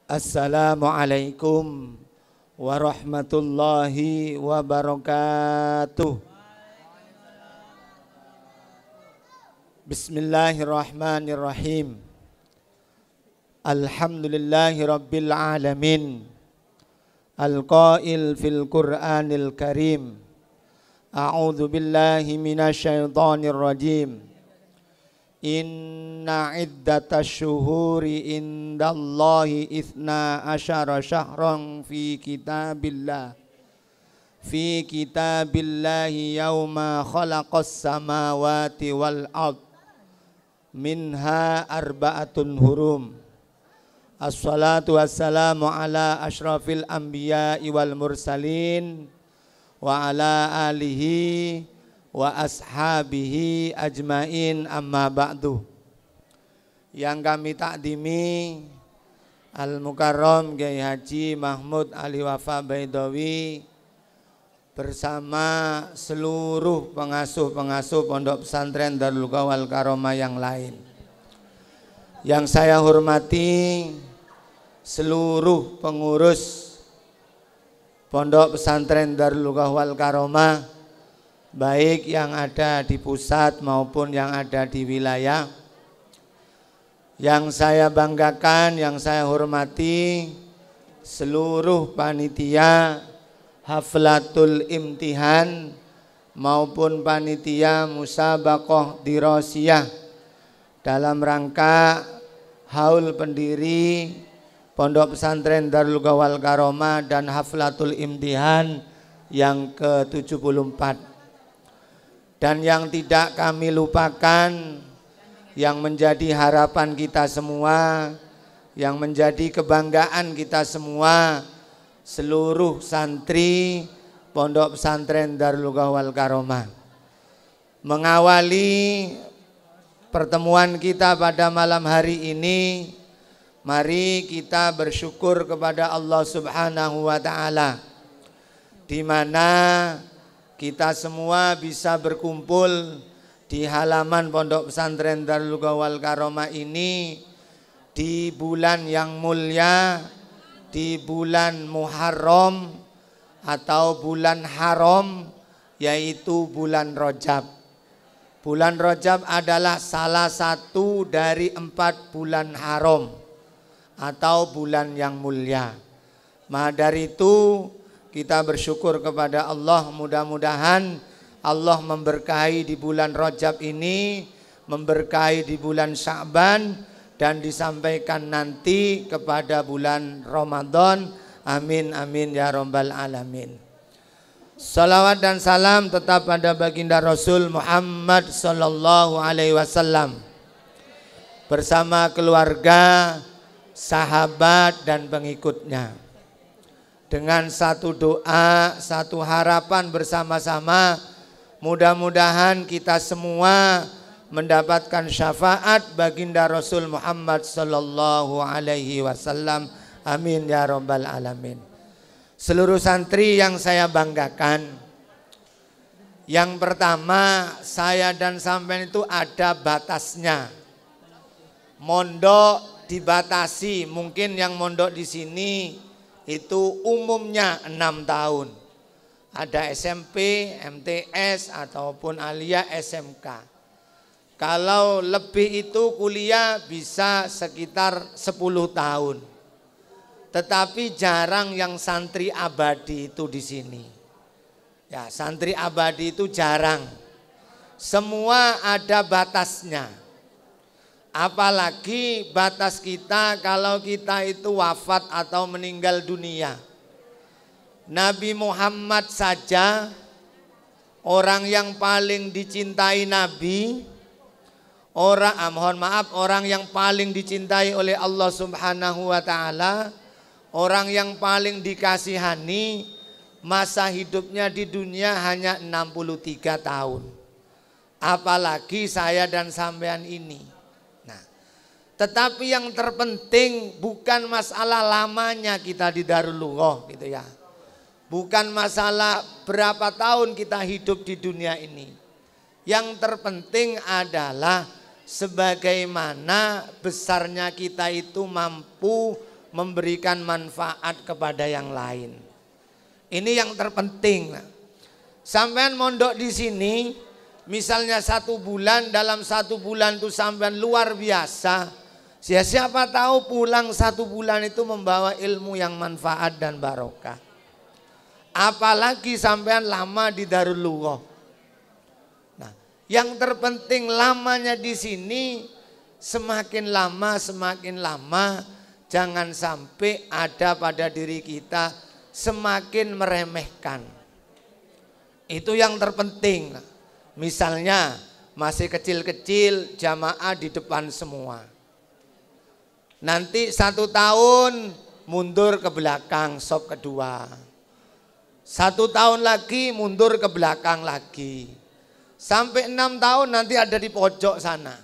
Assalamualaikum warahmatullahi wabarakatuh. Bismillahirrahmanirrahim. Alhamdulillahi rabbil alamin. Al-qail fil Qur'anil Karim. A'udzu billahi minasyaitonir rajim. Inna iddatash syuhuri indallahi itsna asyara syahran fi kitabillahi yauma khalaqas samawati wal ard minha arba'atun hurum. Assalatu wassalamu ala asyrafil anbiya'i wal mursalin wa ala alihi wa ashabihi ajmain, amma ba'du. Yang kami takdimi Al-Mukarram Kiai Haji Mahmud Ali Wafa Baidawi bersama seluruh pengasuh-pengasuh Pondok Pesantren Darul Qawwal Karomah yang lain. Yang saya hormati seluruh pengurus Pondok Pesantren Darul Qawwal Karomah, baik yang ada di pusat maupun yang ada di wilayah. Yang saya banggakan, yang saya hormati seluruh panitia Haflatul Imtihan maupun panitia Musabaqah Dirasiyah dalam rangka haul pendiri Pondok Pesantren Darul Qawwal Karomah dan Haflatul Imtihan yang ke-74. Dan yang tidak kami lupakan, yang menjadi harapan kita semua, yang menjadi kebanggaan kita semua, seluruh santri Pondok Pesantren Darul Qawwal Karomah. Mengawali pertemuan kita pada malam hari ini, mari kita bersyukur kepada Allah Subhanahu wa Ta'ala, di mana kita semua bisa berkumpul di halaman Pondok Pesantren Darul Qawwal Karomah ini di bulan yang mulia, di bulan Muharram atau bulan haram, yaitu bulan Rajab. Bulan Rajab adalah salah satu dari 4 bulan haram atau bulan yang mulia. Maka dari itu kita bersyukur kepada Allah, mudah-mudahan Allah memberkahi di bulan Rajab ini, memberkahi di bulan Sya'ban, dan disampaikan nanti kepada bulan Ramadan. Amin amin ya rabbal alamin. Salawat dan salam tetap pada baginda Rasul Muhammad sallallahu alaihi wasallam bersama keluarga, sahabat dan pengikutnya. Dengan satu doa, satu harapan bersama-sama, mudah-mudahan kita semua mendapatkan syafaat baginda Rasul Muhammad sallallahu alaihi wasallam. Amin ya rabbal alamin. Seluruh santri yang saya banggakan, yang pertama, saya dan sampean itu ada batasnya. Mondok dibatasi, mungkin yang mondok di sini itu umumnya 6 tahun. Ada SMP, MTS ataupun aliyah SMK. Kalau lebih itu kuliah bisa sekitar 10 tahun. Tetapi jarang yang santri abadi itu di sini. Ya, santri abadi itu jarang. Semua ada batasnya. Apalagi batas kita kalau kita itu wafat atau meninggal dunia. Nabi Muhammad saja, orang yang paling dicintai Nabi, orang yang paling dicintai oleh Allah Subhanahu wa Ta'ala, orang yang paling dikasihani, masa hidupnya di dunia hanya 63 tahun. Apalagi saya dan sampean ini. Tetapi yang terpenting bukan masalah lamanya kita di Darulullah gitu ya. Bukan masalah berapa tahun kita hidup di dunia ini. Yang terpenting adalah sebagaimana besarnya kita itu mampu memberikan manfaat kepada yang lain. Ini yang terpenting. Sampean mondok di sini, misalnya 1 bulan, dalam 1 bulan itu sampean luar biasa. Siapa tahu pulang 1 bulan itu membawa ilmu yang manfaat dan barokah. Apalagi sampean lama di Darul Lughah. Nah, yang terpenting lamanya di sini, semakin lama jangan sampai ada pada diri kita semakin meremehkan. Itu yang terpenting. Misalnya masih kecil-kecil jamaah di depan semua. Nanti 1 tahun mundur ke belakang sop kedua. 1 tahun lagi mundur ke belakang lagi. Sampai 6 tahun nanti ada di pojok sana.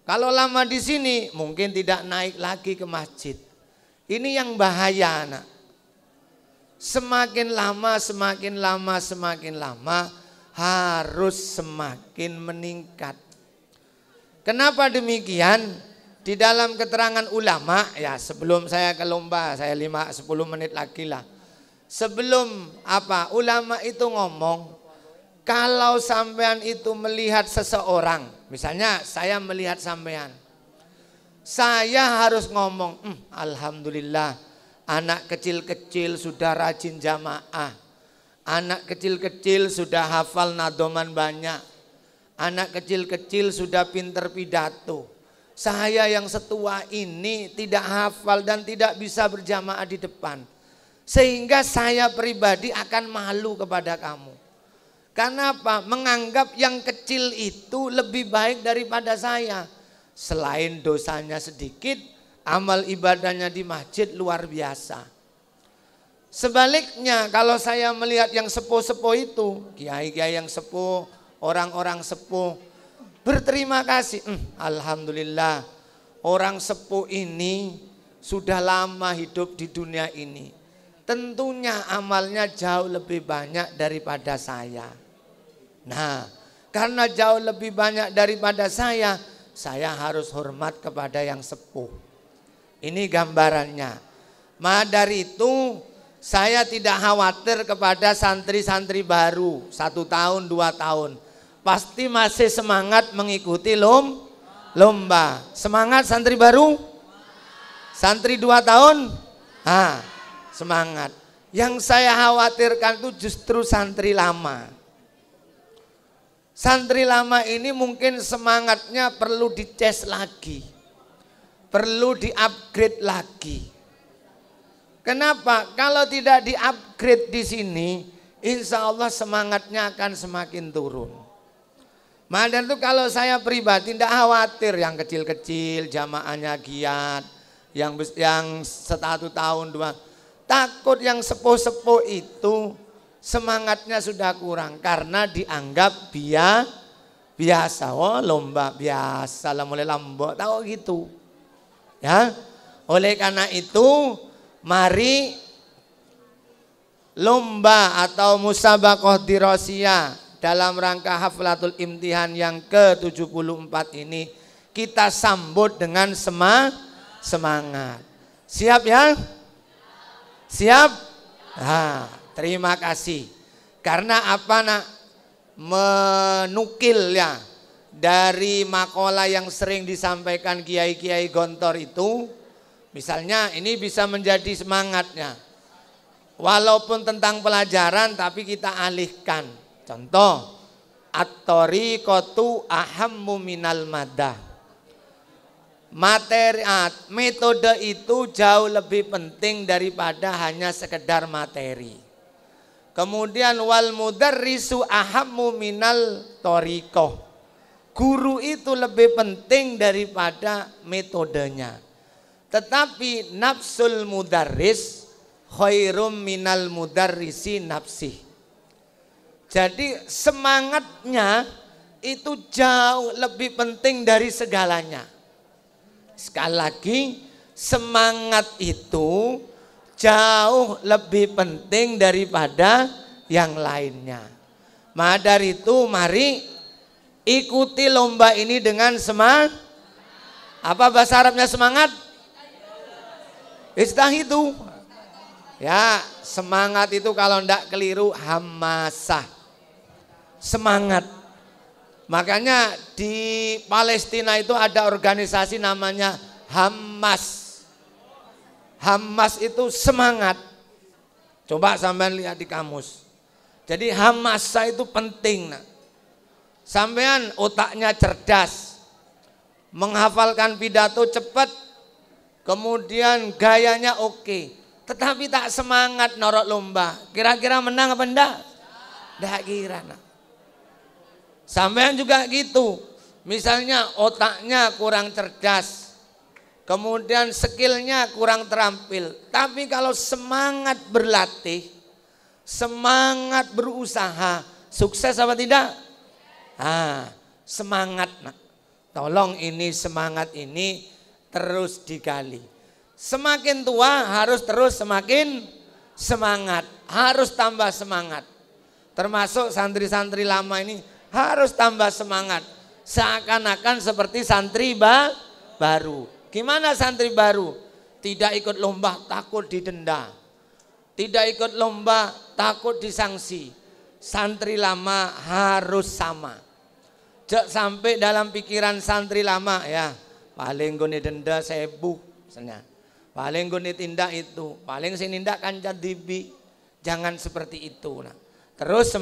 Kalau lama di sini mungkin tidak naik lagi ke masjid. Ini yang bahaya, anak. Semakin lama harus semakin meningkat. Kenapa demikian? Di dalam keterangan ulama, ya sebelum saya ke lomba, saya 5-10 menit lagi lah. Sebelum ulama itu ngomong, kalau sampean itu melihat seseorang, misalnya saya melihat sampean, saya harus ngomong, alhamdulillah. Anak kecil-kecil sudah rajin jamaah. Anak kecil-kecil sudah hafal nadoman banyak. Anak kecil-kecil sudah pinter pidato. Saya yang setua ini tidak hafal dan tidak bisa berjamaah di depan. Sehingga saya pribadi akan malu kepada kamu. Karena apa? Menganggap yang kecil itu lebih baik daripada saya. Selain dosanya sedikit, amal ibadahnya di masjid luar biasa. Sebaliknya kalau saya melihat yang sepuh-sepuh itu, kiai-kiai yang sepuh, orang-orang sepuh, berterima kasih. Alhamdulillah orang sepuh ini sudah lama hidup di dunia ini. Tentunya amalnya jauh lebih banyak daripada saya. Nah, karena jauh lebih banyak daripada saya harus hormat kepada yang sepuh. Ini gambarannya. Maka dari itu saya tidak khawatir kepada santri-santri baru 1 tahun 2 tahun. Pasti masih semangat mengikuti lomba. Semangat santri baru? Santri 2 tahun? Semangat. Yang saya khawatirkan itu justru santri lama. Santri lama ini mungkin semangatnya perlu dicas lagi. Perlu di-upgrade lagi. Kenapa? Kalau tidak di-upgrade di sini, insya Allah semangatnya akan semakin turun. Maka itu kalau saya pribadi tidak khawatir yang kecil-kecil jamaahnya giat, yang 1 tahun 2. Takut yang sepuh-sepuh itu semangatnya sudah kurang karena dianggap biasa. Oh lomba biasa lah mulai lambok, tahu gitu. Ya, oleh karena itu mari lomba atau musabaqah dirasiyah dalam rangka haflatul imtihan yang ke-74 ini kita sambut dengan semangat. Siap ya? Siap? Terima kasih. Karena apa nak? Menukil ya dari makalah yang sering disampaikan kiai-kiai gontor itu, misalnya ini bisa menjadi semangatnya. Walaupun tentang pelajaran tapi kita alihkan. Contoh, at-thariqatu ahammu minal madah. Metode itu jauh lebih penting daripada hanya sekedar materi. Kemudian wal mudarrisu ahammu minal thariqah. Guru itu lebih penting daripada metodenya. Tetapi nafsul mudarris khairum minal mudarrisi nafsih. Jadi semangatnya itu jauh lebih penting dari segalanya. Sekali lagi, semangat itu jauh lebih penting daripada yang lainnya. Maka dari itu mari ikuti lomba ini dengan semangat. Apa bahasa Arabnya semangat? Istahidu. Ya, semangat itu kalau ndak keliru hamasah. Semangat. Makanya di Palestina itu ada organisasi namanya Hamas. Hamas itu semangat. Coba sampean lihat di kamus. Jadi hamasah itu penting. Nah. Sampean otaknya cerdas, menghafalkan pidato cepat, kemudian gayanya oke, tetapi tak semangat norok lomba. Kira-kira menang apa enggak? Enggak kira. Nah. Sampean juga gitu, misalnya otaknya kurang cerdas, kemudian skillnya kurang terampil, tapi kalau semangat berlatih, semangat berusaha, sukses apa tidak? Semangat. Nah, tolong ini semangat ini terus digali. Semakin tua harus terus semakin semangat, harus tambah semangat. Termasuk santri-santri lama ini harus tambah semangat. Seakan-akan seperti santri baru. Gimana santri baru? Tidak ikut lomba takut didenda. Tidak ikut lomba takut disangsi. Santri lama harus sama. Jok sampai dalam pikiran santri lama ya, paling gue denda 1000 misalnya. Paling gue tindak itu, paling saya nindak kancan dibi. Jangan seperti itu. Nah, terus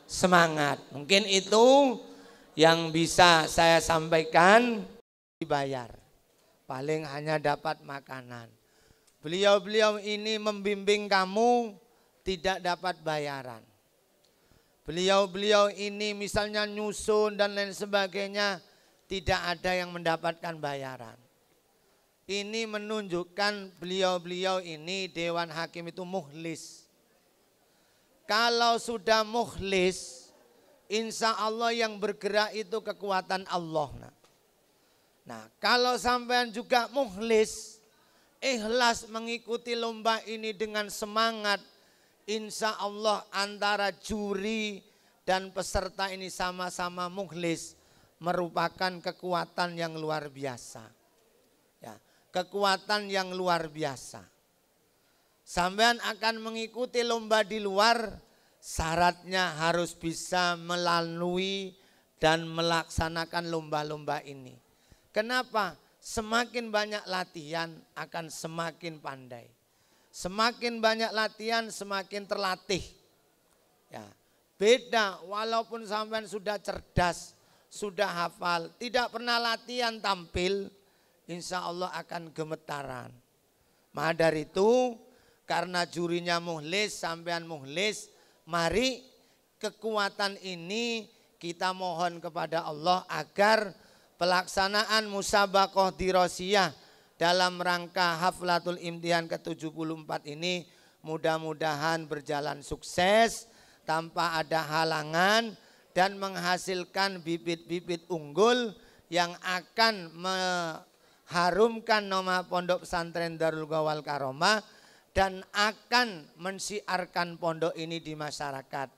semangat. Mungkin itu yang bisa saya sampaikan. Dibayar. Paling hanya dapat makanan. Beliau-beliau ini membimbing kamu tidak dapat bayaran. Beliau-beliau ini misalnya nyusun dan lain sebagainya tidak ada yang mendapatkan bayaran. Ini menunjukkan beliau-beliau ini Dewan Hakim itu mukhlis. Kalau sudah mukhlis, insya Allah yang bergerak itu kekuatan Allah. Nah, kalau sampean juga mukhlis, ikhlas mengikuti lomba ini dengan semangat, insya Allah antara juri dan peserta ini sama-sama mukhlis, merupakan kekuatan yang luar biasa. Ya, kekuatan yang luar biasa. Sampean akan mengikuti lomba di luar, syaratnya harus bisa melalui dan melaksanakan lomba-lomba ini. Kenapa? Semakin banyak latihan akan semakin pandai. Semakin banyak latihan semakin terlatih. Ya, beda walaupun sampean sudah cerdas, sudah hafal, tidak pernah latihan tampil, insya Allah akan gemetaran. Maka dari itu karena jurinya mukhlis, sampean mukhlis, mari kekuatan ini kita mohon kepada Allah agar pelaksanaan musabaqah dirosiyah dalam rangka Haflatul Imtihan ke-74 ini mudah-mudahan berjalan sukses tanpa ada halangan dan menghasilkan bibit-bibit unggul yang akan mengharumkan nama Pondok Pesantren Darul Ghawal Karomah dan akan mensiarkan pondok ini di masyarakat.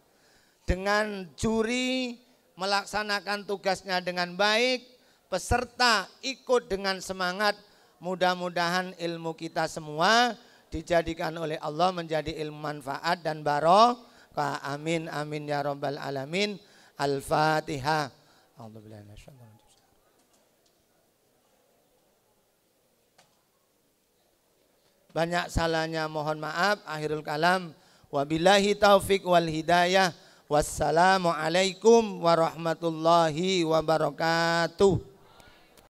Dengan juri melaksanakan tugasnya dengan baik, peserta ikut dengan semangat. Mudah-mudahan ilmu kita semua dijadikan oleh Allah menjadi ilmu manfaat dan barokah. Amin amin ya rabbal alamin. Al-Fatihah. Banyak salahnya mohon maaf. Akhirul kalam. Wabillahi taufik wal hidayah. Wassalamualaikum warahmatullahi wabarakatuh.